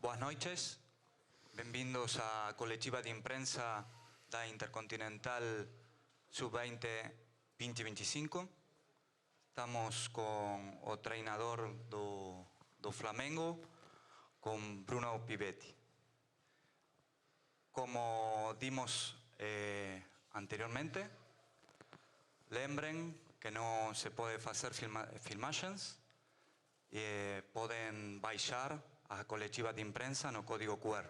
Boas noites, bem-vindos à coletiva de imprensa da Intercontinental Sub-20 2025. Estamos com o treinador do Flamengo, com Bruno Pivetti. Como dimos anteriormente, lembrem que não se pode fazer filmagens e podem baixar a coletiva de imprensa no código QR.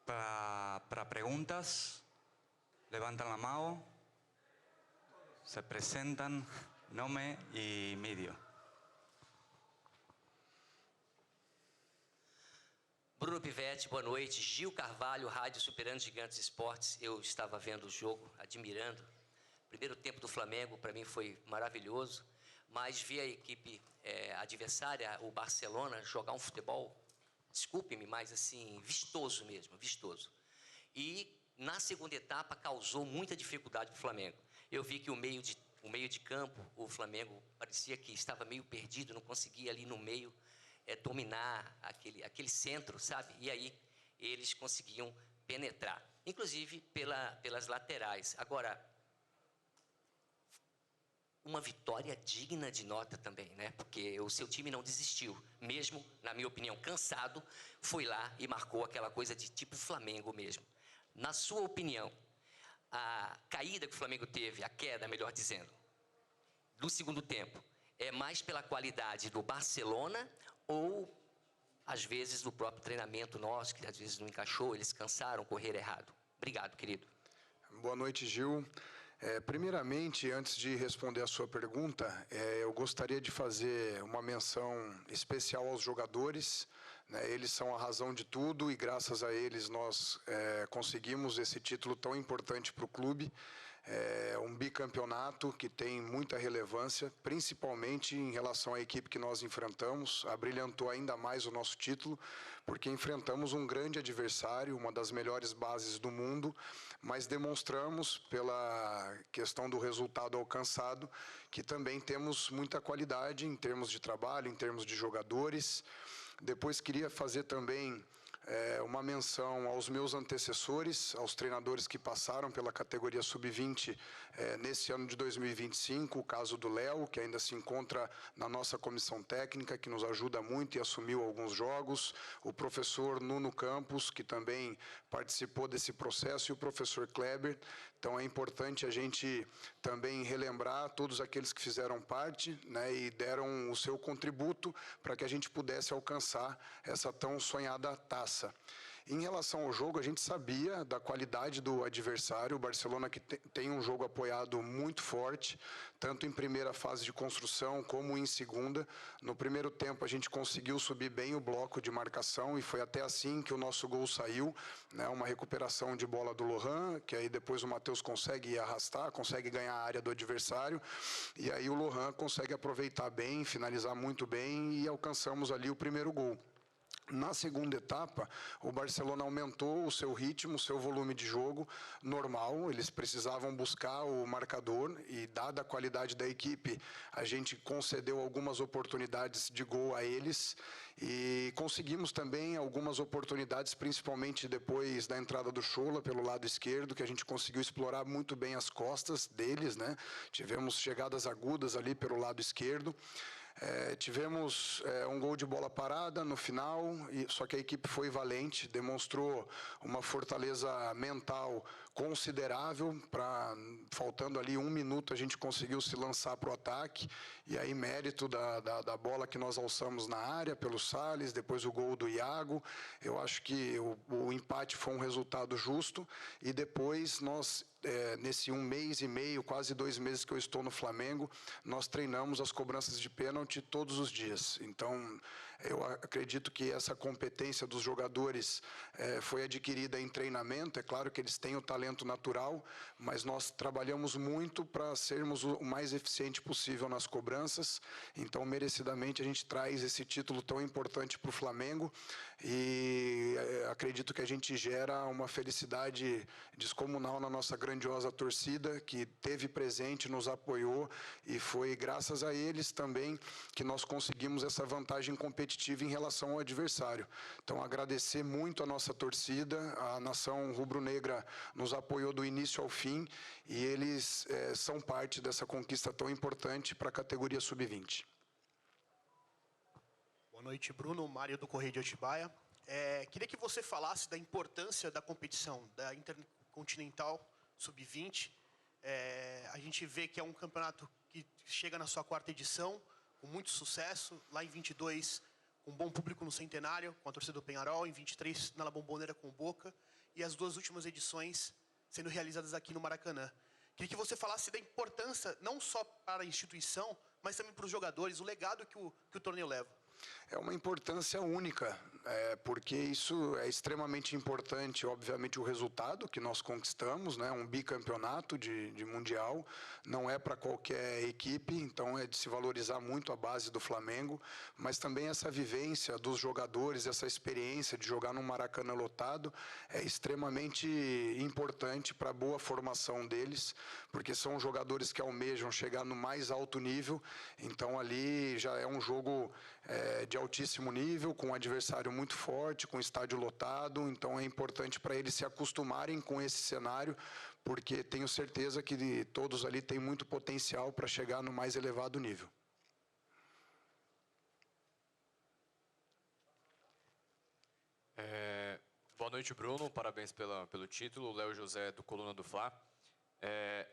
Para perguntas, levantam a mão, se apresentam, nome e mídia. Bruno Pivetti, boa noite. Gil Carvalho, Rádio Superando Gigantes Esportes. Eu estava vendo o jogo, admirando. O primeiro tempo do Flamengo, para mim, foi maravilhoso. Mas vi a equipe adversária, o Barcelona, jogar um futebol, desculpe-me, mas assim, vistoso mesmo, vistoso. E na segunda etapa causou muita dificuldade para o Flamengo. Eu vi que o meio de campo, o Flamengo parecia que estava meio perdido, não conseguia ali no meio dominar aquele centro, sabe? E aí eles conseguiam penetrar, inclusive pelas laterais. Agora, uma vitória digna de nota também, né? Porque o seu time não desistiu, mesmo, na minha opinião, cansado, foi lá e marcou aquela coisa de tipo Flamengo mesmo. Na sua opinião, a caída que o Flamengo teve, a queda, melhor dizendo, do segundo tempo, é mais pela qualidade do Barcelona ou, às vezes, do próprio treinamento nosso, que às vezes não encaixou, eles cansaram, correram errado? Obrigado, querido. Boa noite, Gil. Primeiramente, antes de responder a sua pergunta, eu gostaria de fazer uma menção especial aos jogadores, né? Eles são a razão de tudo e graças a eles nós conseguimos esse título tão importante para o clube. Um bicampeonato que tem muita relevância, principalmente em relação à equipe que nós enfrentamos. Abrilhantou ainda mais o nosso título, porque enfrentamos um grande adversário, uma das melhores bases do mundo, mas demonstramos, pela questão do resultado alcançado, que também temos muita qualidade em termos de trabalho, em termos de jogadores. Depois queria fazer também uma menção aos meus antecessores, aos treinadores que passaram pela categoria Sub-20 nesse ano de 2025, o caso do Léo, que ainda se encontra na nossa comissão técnica, que nos ajuda muito e assumiu alguns jogos, o professor Nuno Campos, que também participou desse processo, e o professor Kleber. Então é importante a gente também relembrar todos aqueles que fizeram parte, né, e deram o seu contributo para que a gente pudesse alcançar essa tão sonhada taça. Em relação ao jogo, a gente sabia da qualidade do adversário. O Barcelona que tem um jogo apoiado muito forte, tanto em primeira fase de construção como em segunda. No primeiro tempo a gente conseguiu subir bem o bloco de marcação e foi até assim que o nosso gol saiu, né? Uma recuperação de bola do Lohan, que aí depois o Matheus consegue arrastar, consegue ganhar a área do adversário, e aí o Lohan consegue aproveitar bem, finalizar muito bem e alcançamos ali o primeiro gol. Na segunda etapa, o Barcelona aumentou o seu ritmo, o seu volume de jogo normal. Eles precisavam buscar o marcador e, dada a qualidade da equipe, a gente concedeu algumas oportunidades de gol a eles e conseguimos também algumas oportunidades, principalmente depois da entrada do Schola pelo lado esquerdo, que a gente conseguiu explorar muito bem as costas deles, né? Tivemos chegadas agudas ali pelo lado esquerdo. Tivemos um gol de bola parada no final, só que a equipe foi valente, demonstrou uma fortaleza mental considerável. Faltando ali 1 minuto, a gente conseguiu se lançar para o ataque, e aí mérito da bola que nós alçamos na área pelo Salles, depois o gol do Iago. Eu acho que o empate foi um resultado justo, e depois nós, nesse 1 mês e meio, quase 2 meses que eu estou no Flamengo, nós treinamos as cobranças de pênalti todos os dias. Então, eu acredito que essa competência dos jogadores foi adquirida em treinamento. É claro que eles têm o talento natural, mas nós trabalhamos muito para sermos o mais eficiente possível nas cobranças. Então, merecidamente, a gente traz esse título tão importante para o Flamengo, e acredito que a gente gera uma felicidade descomunal na nossa grandiosa torcida, que teve presente, nos apoiou, e foi graças a eles também que nós conseguimos essa vantagem competitiva competitiva em relação ao adversário. Então, agradecer muito a nossa torcida, a nação rubro-negra nos apoiou do início ao fim e eles são parte dessa conquista tão importante para a categoria sub-20. Boa noite, Bruno. Mário do Correio de Atibaia. Queria que você falasse da importância da competição, da Intercontinental Sub-20. A gente vê que é um campeonato que chega na sua 4ª edição, com muito sucesso. Lá em 22, com um bom público no Centenário, com a torcida do Penharol. Em 23, na La Bombonera, com o Boca. E as 2 últimas edições sendo realizadas aqui no Maracanã. Queria que você falasse da importância, não só para a instituição, mas também para os jogadores, o legado que o torneio leva. É uma importância única, porque isso é extremamente importante, obviamente, o resultado que nós conquistamos, né? Um bicampeonato de Mundial, não é para qualquer equipe, então é de se valorizar muito a base do Flamengo, mas também essa vivência dos jogadores, essa experiência de jogar num Maracanã lotado, é extremamente importante para a boa formação deles, porque são jogadores que almejam chegar no mais alto nível, então ali já é um jogo de altíssimo nível, com um adversário muito forte, com estádio lotado, então é importante para eles se acostumarem com esse cenário, porque tenho certeza que todos ali têm muito potencial para chegar no mais elevado nível. Boa noite, Bruno. Parabéns pelo título. Léo José, do Coluna do Fla.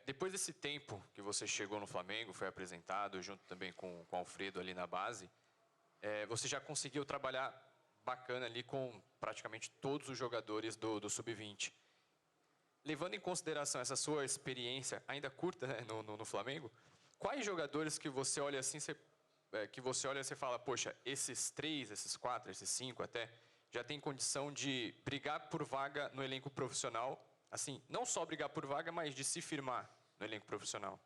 Depois desse tempo que você chegou no Flamengo, foi apresentado, junto também com o Alfredo ali na base, você já conseguiu trabalhar bacana ali com praticamente todos os jogadores do Sub-20. Levando em consideração essa sua experiência, ainda curta, né, no Flamengo, quais jogadores que você olha assim, você fala, poxa, esses 3, esses 4, esses 5 até, já tem condição de brigar por vaga no elenco profissional, assim, não só brigar por vaga, mas de se firmar no elenco profissional?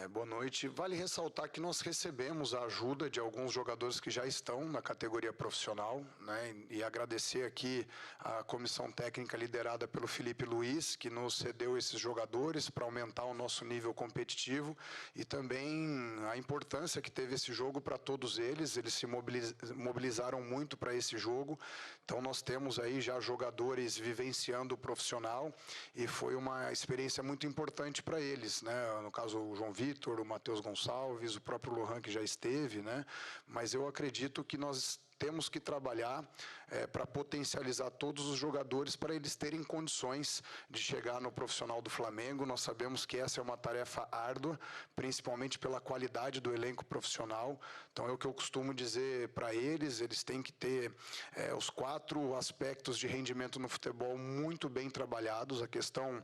Boa noite. Vale ressaltar que nós recebemos a ajuda de alguns jogadores que já estão na categoria profissional, né? E agradecer aqui a comissão técnica liderada pelo Felipe Luiz, que nos cedeu esses jogadores para aumentar o nosso nível competitivo, e também a importância que teve esse jogo para todos eles. Eles se mobilizaram muito para esse jogo, então nós temos aí já jogadores vivenciando o profissional, e foi uma experiência muito importante para eles, né? No caso, o João Vitor, o Matheus Gonçalves, o próprio Lohan, que já esteve, né? Mas eu acredito que nós temos que trabalhar para potencializar todos os jogadores, para eles terem condições de chegar no profissional do Flamengo. Nós sabemos que essa é uma tarefa árdua, principalmente pela qualidade do elenco profissional. Então, é o que eu costumo dizer para eles, eles têm que ter os 4 aspectos de rendimento no futebol muito bem trabalhados, a questão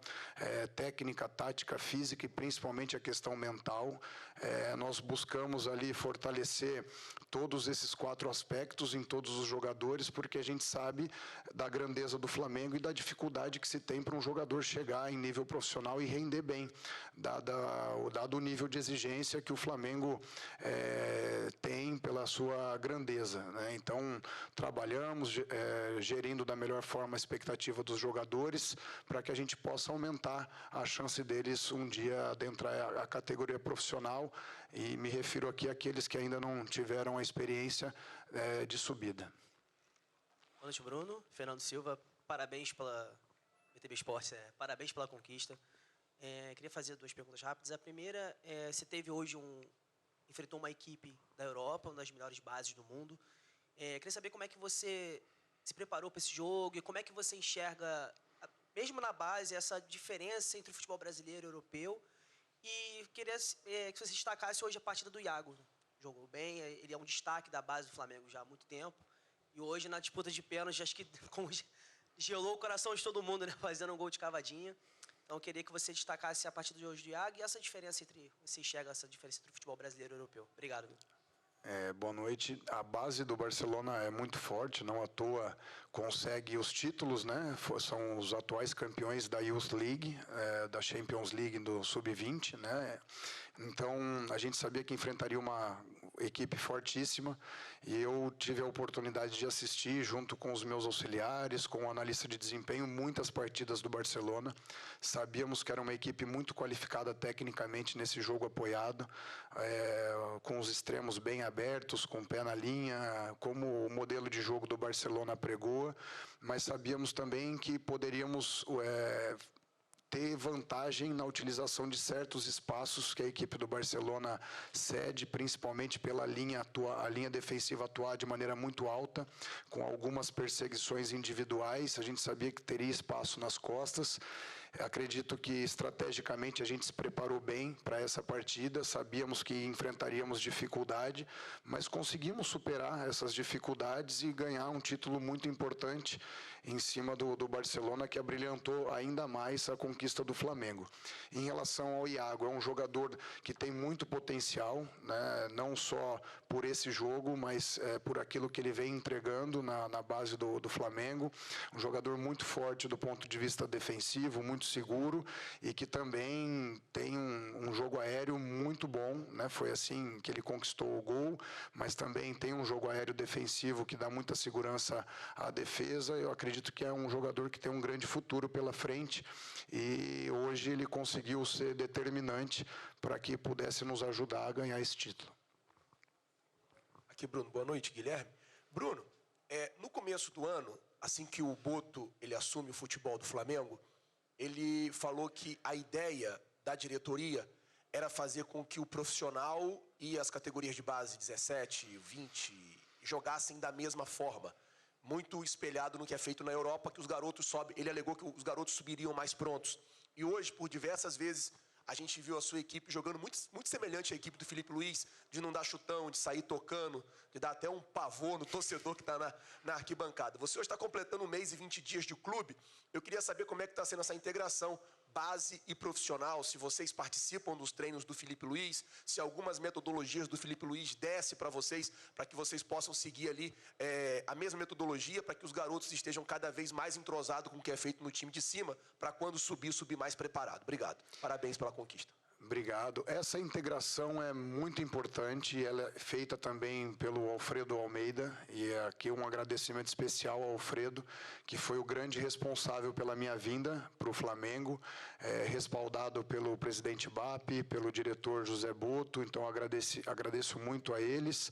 técnica, tática, física e principalmente a questão mental. Nós buscamos ali fortalecer todos esses 4 aspectos em todos os jogadores, porque a gente sabe da grandeza do Flamengo e da dificuldade que se tem para um jogador chegar em nível profissional e render bem, dado o nível de exigência que o Flamengo tem pela sua grandeza, né? Então, trabalhamos gerindo da melhor forma a expectativa dos jogadores, para que a gente possa aumentar a chance deles um dia adentrar a categoria profissional, e me refiro aqui àqueles que ainda não tiveram a experiência de subida. Boa noite, Bruno. Fernando Silva, parabéns pela BTB Esportes, parabéns pela conquista. Queria fazer 2 perguntas rápidas. A primeira, você enfrentou uma equipe da Europa, uma das melhores bases do mundo. Queria saber como é que você se preparou para esse jogo e como é que você enxerga, mesmo na base, essa diferença entre o futebol brasileiro e europeu. E queria que você destacasse hoje a partida do Iago. Jogou bem, ele é um destaque da base do Flamengo já há muito tempo. E hoje, na disputa de pênalti, acho que gelou o coração de todo mundo, né? Fazendo um gol de cavadinha. Então, eu queria que você destacasse a partida de hoje do Iago e essa diferença você enxerga essa diferença entre o futebol brasileiro e o europeu. Obrigado, meu. Boa noite. A base do Barcelona é muito forte, não à toa consegue os títulos, né? São os atuais campeões da Youth League, da Champions League do Sub-20, né? Então, a gente sabia que enfrentaria uma equipe fortíssima, e eu tive a oportunidade de assistir, junto com os meus auxiliares, com o analista de desempenho, muitas partidas do Barcelona. Sabíamos que era uma equipe muito qualificada tecnicamente nesse jogo apoiado, com os extremos bem abertos, com o pé na linha, como o modelo de jogo do Barcelona pregoa, mas sabíamos também que poderíamos ter vantagem na utilização de certos espaços que a equipe do Barcelona cede, principalmente pela linha a linha defensiva atuar de maneira muito alta, com algumas perseguições individuais. A gente sabia que teria espaço nas costas. Acredito que estrategicamente a gente se preparou bem para essa partida, sabíamos que enfrentaríamos dificuldade, mas conseguimos superar essas dificuldades e ganhar um título muito importante em cima do Barcelona, que abrilhantou ainda mais a conquista do Flamengo. Em relação ao Iago, é um jogador que tem muito potencial, né? Não só por esse jogo, mas por aquilo que ele vem entregando na base do Flamengo. Um jogador muito forte do ponto de vista defensivo, muito seguro, e que também tem um jogo aéreo muito bom, né? Foi assim que ele conquistou o gol, mas também tem um jogo aéreo defensivo que dá muita segurança à defesa. Eu acredito que é um jogador que tem um grande futuro pela frente, e hoje ele conseguiu ser determinante para que pudesse nos ajudar a ganhar esse título. Aqui, Bruno. Boa noite, Guilherme. Bruno, no começo do ano, assim que o Boto ele assume o futebol do Flamengo, ele falou que a ideia da diretoria era fazer com que o profissional e as categorias de base 17, 20 jogassem da mesma forma. Muito espelhado no que é feito na Europa, que os garotos sobem. Ele alegou que os garotos subiriam mais prontos. E hoje, por diversas vezes, a gente viu a sua equipe jogando muito semelhante à equipe do Felipe Luiz, de não dar chutão, de sair tocando, de dar até um pavor no torcedor que está na arquibancada. Você hoje está completando 1 mês e 20 dias de clube. Eu queria saber como é que está sendo essa integração base e profissional, se vocês participam dos treinos do Felipe Luiz, se algumas metodologias do Felipe Luiz desce para vocês, para que vocês possam seguir ali a mesma metodologia, para que os garotos estejam cada vez mais entrosados com o que é feito no time de cima, para quando subir mais preparado. Obrigado. Parabéns pela conquista. Obrigado. Essa integração é muito importante, e ela é feita também pelo Alfredo Almeida, e aqui um agradecimento especial ao Alfredo, que foi o grande responsável pela minha vinda para o Flamengo, respaldado pelo presidente BAP, pelo diretor José Boto. Então agradeço muito a eles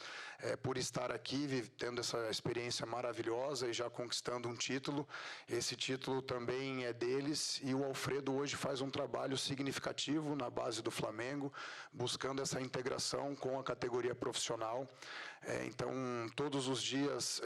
por estar aqui, tendo essa experiência maravilhosa e já conquistando um título. Esse título também é deles, e o Alfredo hoje faz um trabalho significativo na base do Flamengo, buscando essa integração com a categoria profissional. Então, todos os dias,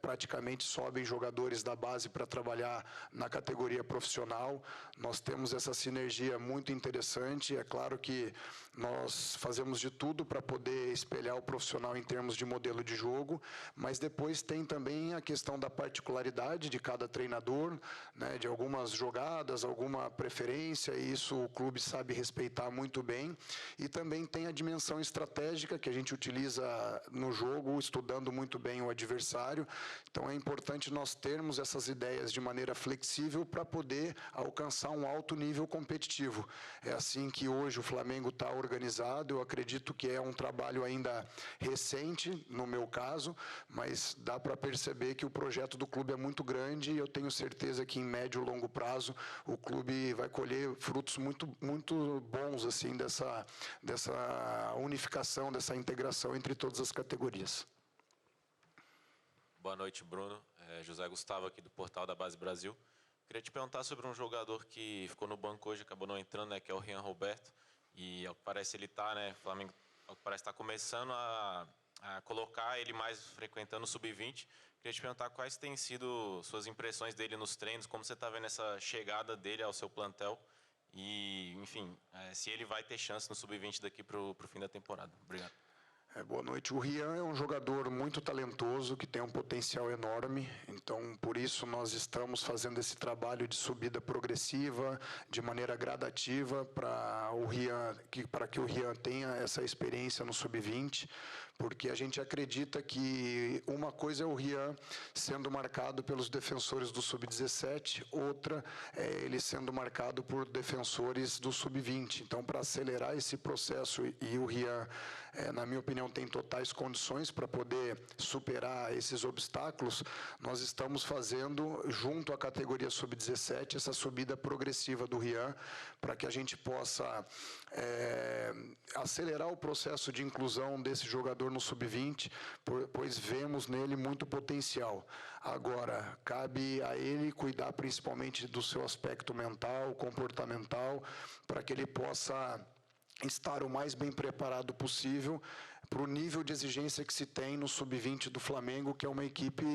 praticamente sobem jogadores da base para trabalhar na categoria profissional. Nós temos essa sinergia muito interessante. É claro que nós fazemos de tudo para poder espelhar o profissional em termos de modelo de jogo, mas depois tem também a questão da particularidade de cada treinador, né, de algumas jogadas, alguma preferência, e isso o clube sabe respeitar muito bem. E também tem a dimensão estratégica que a gente utiliza no jogo, estudando muito bem o adversário. Então é importante nós termos essas ideias de maneira flexível para poder alcançar um alto nível competitivo. É assim que hoje o Flamengo está organizado. Eu acredito que é um trabalho ainda recente, no meu caso, mas dá para perceber que o projeto do clube é muito grande, e eu tenho certeza que em médio e longo prazo o clube vai colher frutos muito bons assim dessa unificação, dessa integração entre todas as categorias. Boa noite, Bruno. José Gustavo aqui do Portal da Base Brasil. Queria te perguntar sobre um jogador que ficou no banco hoje, acabou não entrando, né, que é o Rian Roberto. E ao que parece ele está, né, Flamengo, ao que parece está começando a colocar ele mais frequentando o sub-20. Queria te perguntar quais têm sido suas impressões dele nos treinos, como você está vendo essa chegada dele ao seu plantel e, enfim, se ele vai ter chance no sub-20 daqui para o fim da temporada. Obrigado. Boa noite. O Rian é um jogador muito talentoso, que tem um potencial enorme. Então, por isso, nós estamos fazendo esse trabalho de subida progressiva, de maneira gradativa, para que o Rian tenha essa experiência no sub-20, porque a gente acredita que uma coisa é o Rian sendo marcado pelos defensores do sub-17, outra é ele sendo marcado por defensores do sub-20. Então, para acelerar esse processo, e o Rian, na minha opinião, opinião, tem totais condições para poder superar esses obstáculos, nós estamos fazendo, junto à categoria sub-17, essa subida progressiva do Rian, para que a gente possa acelerar o processo de inclusão desse jogador no sub-20, pois vemos nele muito potencial. Agora, cabe a ele cuidar principalmente do seu aspecto mental, comportamental, para que ele possa estar o mais bem preparado possível para o nível de exigência que se tem no sub-20 do Flamengo, que é uma equipe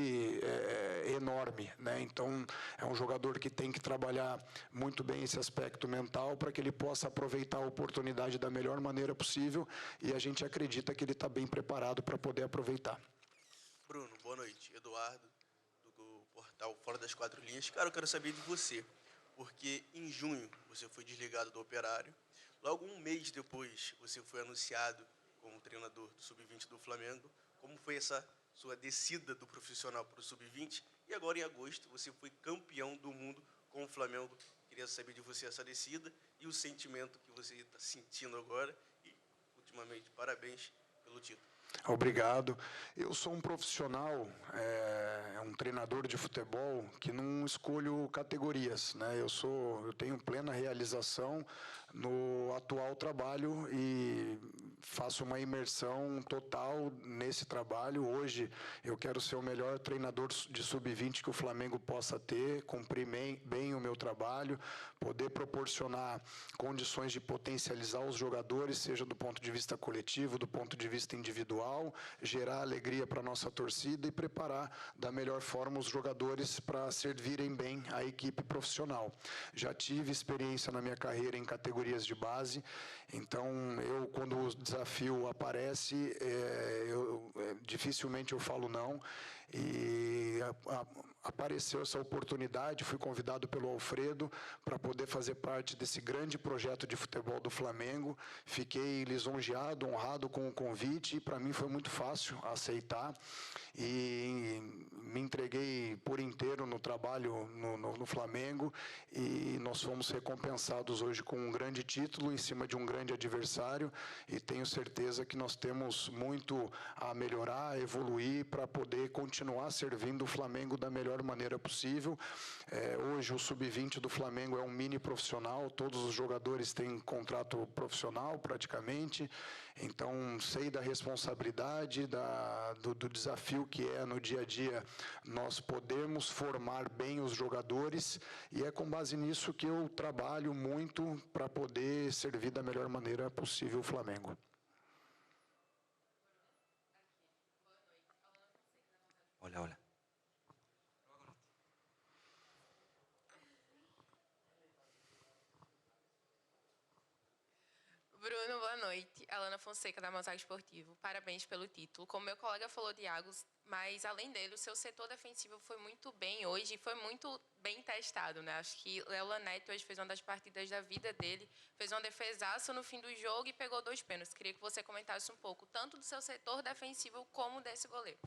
enorme, né? Então, é um jogador que tem que trabalhar muito bem esse aspecto mental para que ele possa aproveitar a oportunidade da melhor maneira possível, e a gente acredita que ele está bem preparado para poder aproveitar. Bruno, boa noite. Eduardo, do portal Fora das Quatro Linhas. Cara, eu quero saber de você, porque em junho você foi desligado do Operário. Logo um mês depois, você foi anunciado como treinador do Sub-20 do Flamengo. Como foi essa sua descida do profissional para o Sub-20? E agora, em agosto, você foi campeão do mundo com o Flamengo. Queria saber de você essa descida e o sentimento que você está sentindo agora. E, ultimamente, parabéns pelo título. Obrigado. Eu sou um profissional, um treinador de futebol que não escolho categorias, né? Eu tenho plena realização no atual trabalho e faço uma imersão total nesse trabalho. Hoje eu quero ser o melhor treinador de sub-20 que o Flamengo possa ter, cumprir bem o meu trabalho, poder proporcionar condições de potencializar os jogadores, seja do ponto de vista coletivo, do ponto de vista individual, gerar alegria para a nossa torcida e preparar da melhor forma os jogadores para servirem bem a equipe profissional. Já tive experiência na minha carreira em categorias de base, então quando o desafio aparece, dificilmente eu falo não, e apareceu essa oportunidade, fui convidado pelo Alfredo para poder fazer parte desse grande projeto de futebol do Flamengo. Fiquei lisonjeado, honrado com o convite, e para mim foi muito fácil aceitar, e me entreguei por inteiro no trabalho no Flamengo, e nós fomos recompensados hoje com um grande título em cima de um grande adversário, e tenho certeza que nós temos muito a melhorar, a evoluir para poder continuar servindo o Flamengo da melhor maneira possível. Hoje o sub-20 do Flamengo é um mini profissional, todos os jogadores têm contrato profissional praticamente, então sei da responsabilidade, do desafio que é no dia a dia nós podermos formar bem os jogadores, e é com base nisso que eu trabalho muito para poder servir da melhor maneira possível o Flamengo. Hola. Bruno, boa noite. Alana Fonseca, da Mosaico Esportivo. Parabéns pelo título. Como meu colega falou, Thiago, mas além dele, o seu setor defensivo foi muito bem hoje e foi muito bem testado, né? Acho que Léo Lanete hoje fez uma das partidas da vida dele, fez uma defesaça no fim do jogo e pegou 2 pênaltis. Queria que você comentasse um pouco, tanto do seu setor defensivo como desse goleiro.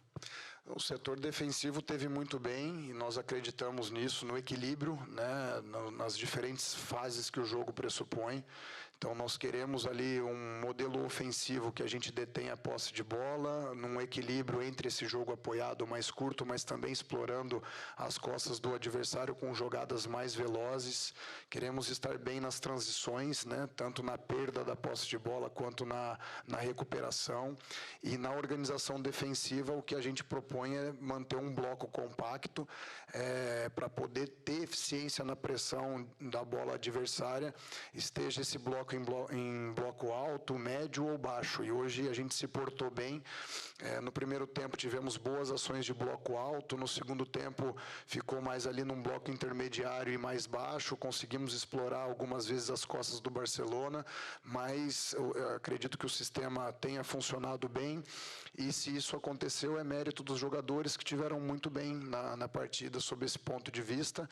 O setor defensivo teve muito bem, e nós acreditamos nisso, no equilíbrio, né, nas diferentes fases que o jogo pressupõe. Então, nós queremos ali um modelo ofensivo que a gente detenha a posse de bola, num equilíbrio entre esse jogo apoiado mais curto, mas também explorando as costas do adversário com jogadas mais velozes. Queremos estar bem nas transições, né, tanto na perda da posse de bola quanto na recuperação. E na organização defensiva, o que a gente propõe é manter um bloco compacto para poder ter eficiência na pressão da bola adversária, esteja esse bloco em bloco alto, médio ou baixo. E hoje a gente se portou bem. No primeiro tempo tivemos boas ações de bloco alto, no segundo tempo ficou mais ali num bloco intermediário e mais baixo, conseguimos explorar algumas vezes as costas do Barcelona, mas eu acredito que o sistema tenha funcionado bem, e se isso aconteceu é mérito dos jogadores que tiveram muito bem na partida sob esse ponto de vista.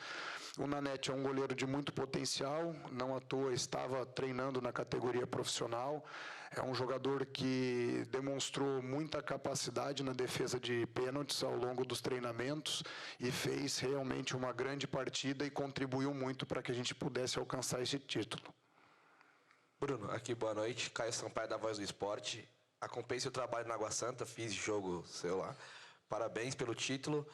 O Nanete é um goleiro de muito potencial, não à toa estava treinando na categoria profissional, é um jogador que demonstrou muita capacidade na defesa de pênaltis ao longo dos treinamentos e fez realmente uma grande partida e contribuiu muito para que a gente pudesse alcançar esse título. Bruno, aqui boa noite, Caio Sampaio da Voz do Esporte. acompanhei seu trabalho na Água Santa, fiz jogo, sei lá. Parabéns pelo título.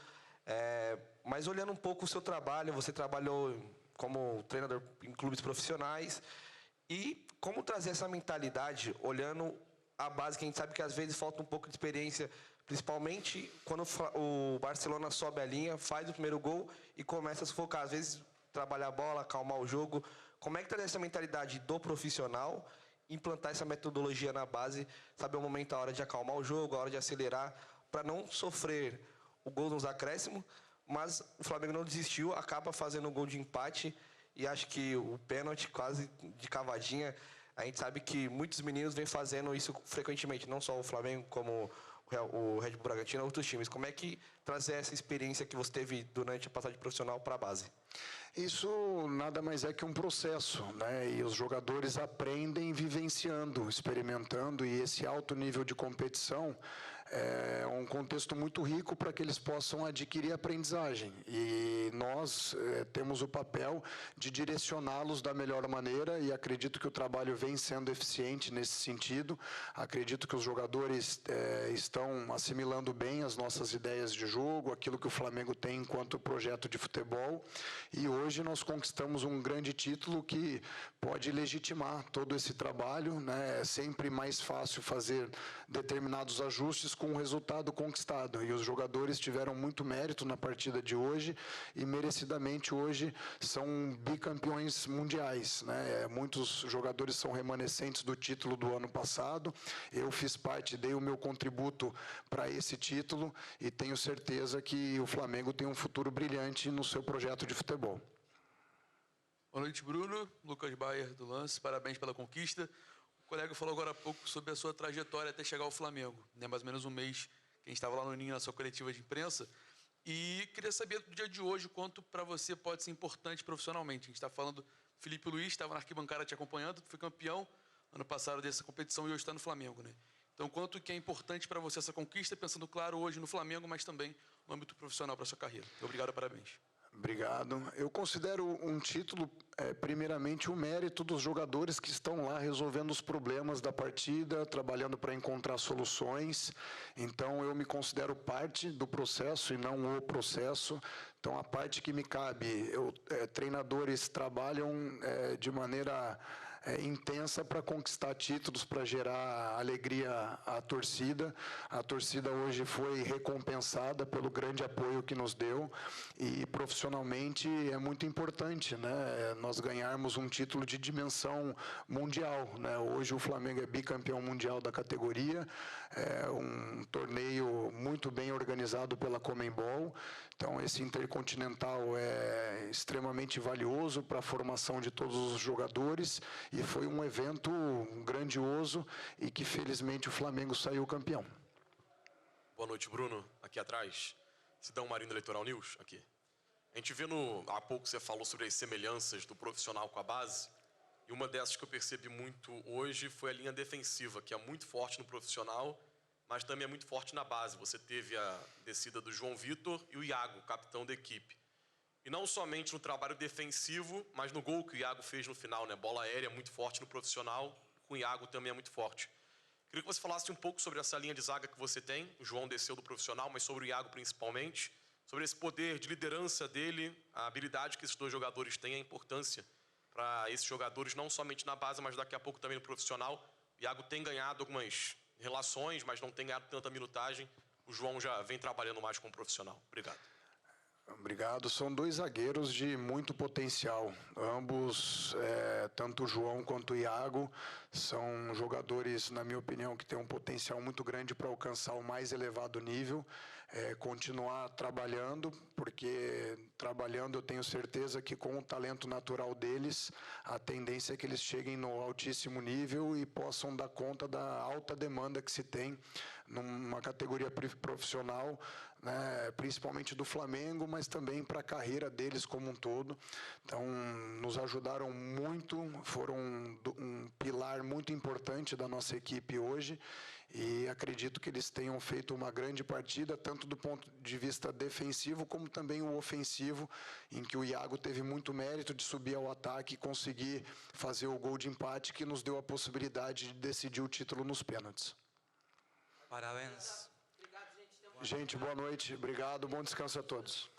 Mas olhando um pouco o seu trabalho, você trabalhou como treinador em clubes profissionais. E como trazer essa mentalidade, olhando a base, que a gente sabe que às vezes falta um pouco de experiência, principalmente quando o Barcelona sobe a linha, faz o primeiro gol e começa a sufocar. Às vezes, trabalhar a bola, acalmar o jogo. Como é que trazer essa mentalidade do profissional, implantar essa metodologia na base, saber o momento, a hora de acalmar o jogo, a hora de acelerar, para não sofrer o gol nos acréscimos, mas o Flamengo não desistiu, acaba fazendo um gol de empate, e acho que o pênalti quase de cavadinha, a gente sabe que muitos meninos vêm fazendo isso frequentemente, não só o Flamengo, como o Red Bull Bragantino, outros times. Como é que trazer essa experiência que você teve durante a passagem profissional para a base? Isso nada mais é que um processo, né? E os jogadores aprendem vivenciando, experimentando, e esse alto nível de competição é um contexto muito rico para que eles possam adquirir aprendizagem. E nós temos o papel de direcioná-los da melhor maneira, e acredito que o trabalho vem sendo eficiente nesse sentido. Acredito que os jogadores estão assimilando bem as nossas ideias de jogo, aquilo que o Flamengo tem enquanto projeto de futebol. E hoje nós conquistamos um grande título que pode legitimar todo esse trabalho, né? É sempre mais fácil fazer determinados ajustes com o resultado conquistado. E os jogadores tiveram muito mérito na partida de hoje e merecidamente hoje são bicampeões mundiais, né? Muitos jogadores são remanescentes do título do ano passado. Eu fiz parte, dei o meu contributo para esse título e tenho certeza que o Flamengo tem um futuro brilhante no seu projeto de futebol. Boa noite, Bruno. Lucas Bayer, do Lance. Parabéns pela conquista. O colega falou agora há pouco sobre a sua trajetória até chegar ao Flamengo. Né? Mais ou menos um mês que a gente estava lá no Ninho, na sua coletiva de imprensa. E queria saber do dia de hoje quanto para você pode ser importante profissionalmente. A gente está falando, Felipe Luiz estava na arquibancada te acompanhando, foi campeão ano passado dessa competição e hoje está no Flamengo, né? Então, quanto que é importante para você essa conquista, pensando, claro, hoje no Flamengo, mas também no âmbito profissional para a sua carreira. Obrigado, parabéns. Obrigado. Eu considero um título, primeiramente, o mérito dos jogadores que estão lá resolvendo os problemas da partida, trabalhando para encontrar soluções. Então, eu me considero parte do processo e não o processo. Então, a parte que me cabe, treinadores trabalham de maneira intensa para conquistar títulos, para gerar alegria à torcida. A torcida hoje foi recompensada pelo grande apoio que nos deu e profissionalmente é muito importante, né? Nós ganharmos um título de dimensão mundial, né? Hoje o Flamengo é bicampeão mundial da categoria, é um torneio muito bem organizado pela Conmebol. Então, esse intercontinental é extremamente valioso para a formação de todos os jogadores e foi um evento grandioso e que, felizmente, o Flamengo saiu campeão. Boa noite, Bruno. Aqui atrás, Sidão Marino, Eleitoral News, aqui. A gente vê há pouco você falou sobre as semelhanças do profissional com a base, e uma dessas que eu percebi muito hoje foi a linha defensiva, que é muito forte no profissional, mas também é muito forte na base. Você teve a descida do João Vitor e o Iago, capitão da equipe. E não somente no trabalho defensivo, mas no gol que o Iago fez no final, né? Bola aérea muito forte no profissional, com o Iago também é muito forte. Queria que você falasse um pouco sobre essa linha de zaga que você tem. O João desceu do profissional, mas sobre o Iago principalmente. Sobre esse poder de liderança dele, a habilidade que esses dois jogadores têm, a importância para esses jogadores, não somente na base, mas daqui a pouco também no profissional. O Iago tem ganhado algumas relações, mas não tem ganhado tanta minutagem. O João já vem trabalhando mais como profissional. Obrigado. Obrigado. São dois zagueiros de muito potencial. Ambos, tanto o João quanto o Iago, são jogadores, na minha opinião, que têm um potencial muito grande para alcançar o mais elevado nível. Continuar trabalhando, porque trabalhando eu tenho certeza que com o talento natural deles, a tendência é que eles cheguem no altíssimo nível e possam dar conta da alta demanda que se tem numa categoria profissional, né, principalmente do Flamengo, mas também para a carreira deles como um todo. Então, nos ajudaram muito, foram um pilar muito importante da nossa equipe hoje, e acredito que eles tenham feito uma grande partida, tanto do ponto de vista defensivo, como também o ofensivo, em que o Iago teve muito mérito de subir ao ataque e conseguir fazer o gol de empate, que nos deu a possibilidade de decidir o título nos pênaltis. Parabéns. Gente, boa noite. Obrigado. Bom descanso a todos.